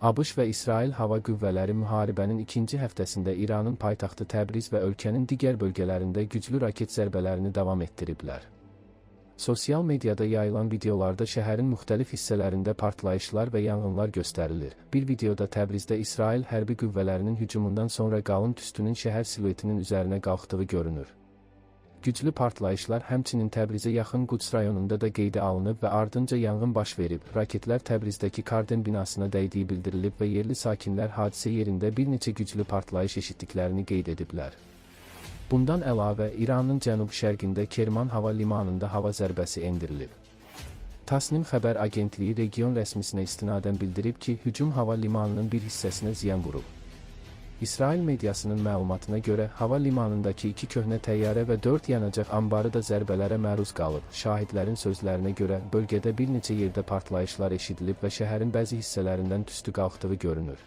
ABŞ və İsrail hava qüvvələri müharibənin ikinci həftəsində İranın paytaxtı Təbriz və ölkənin digər bölgələrində güclü raket zərbələrini davam etdiriblər. Sosial mediada yayılan videolarda şəhərin müxtəlif hissələrində partlayışlar və yanğınlar göstərilir. Bir videoda Təbrizdə İsrail hərbi qüvvələrinin hücumundan sonra qalın tüstünün şəhər siluetinin üzərinə qalxdığı görünür. Güclü partlayışlar həmçinin Təbrizə yaxın Quds rayonunda da qeydə alınıb və ardınca yanğın baş verib. Raketlər Təbrizdəki Karden binasına dəydiyi bildirilib və yerli sakinlər hadisə yerində bir neçə güclü partlayış eşitdiklərini qeyd ediblər. Bundan əlavə, İranın cənub-şərqində Kerman hava limanında hava zərbəsi endirilib. Tasnim xəbər agentliyi region rəsmisinə istinadən bildirib ki, hücum hava limanının bir hissəsinə ziyan vurub. İsrail mediasının məlumatına görə, hava limanındakı 2 köhnə təyyarə və 4 yanacaq anbarı da zərbələrə məruz qalıb. Şahidlərin sözlərinə görə, bölgədə bir neçə yerdə partlayışlar eşidilib və şəhərin bəzi hissələrindən tüstü qalxdığı görünür.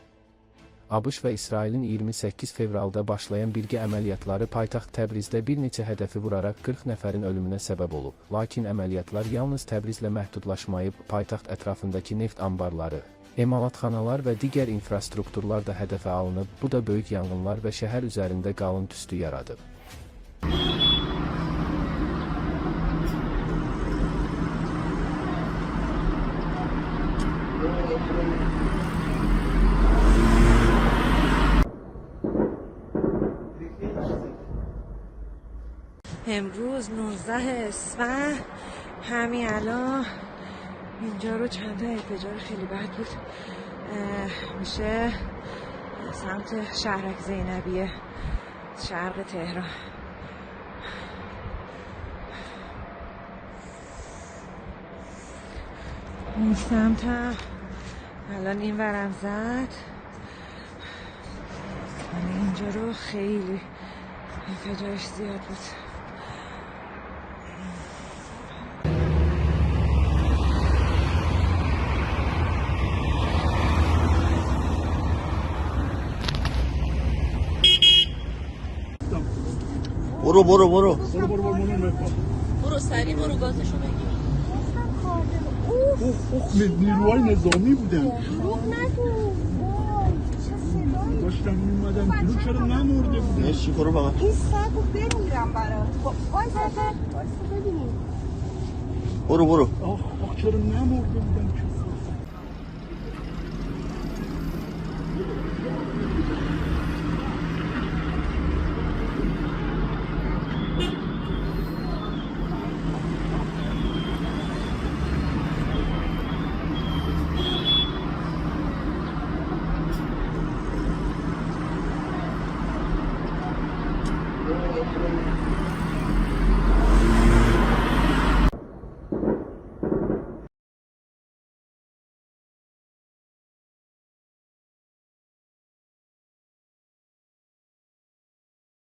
ABŞ və İsrailin 28 fevralda başlayan birgə əməliyyatları paytaxt Təbrizdə bir neçə hədəfi vuraraq 40 nəfərin ölümünə səbəb olub. Lakin əməliyyatlar yalnız Təbrizlə məhdudlaşmayıb, paytaxt ətrafındakı neft anbarları, emalatxanalar və digər infrastrukturlar da hədəfə alınıb. Bu da böyük yanğınlar və şəhər üzərində qalın tüstü yaradıb. امروز 19 اسفند همین الان اینجا رو چند تا انفجار خیلی بد بود میشه سمت شهرک زینبیه شرق تهران. این سمت هم الان این ورم زد. اینجا رو خیلی انفجارش زیاد بود. برو سریع برو گازشو بگیر. نیروهای نظامی بودن. روح نگو. داشتم میمدم جلو، چرا نمرده بودن؟ چی برو فقط این سگو بمیرم برات. وایسا ببینیم. برو آخ چرا نمرده بودن؟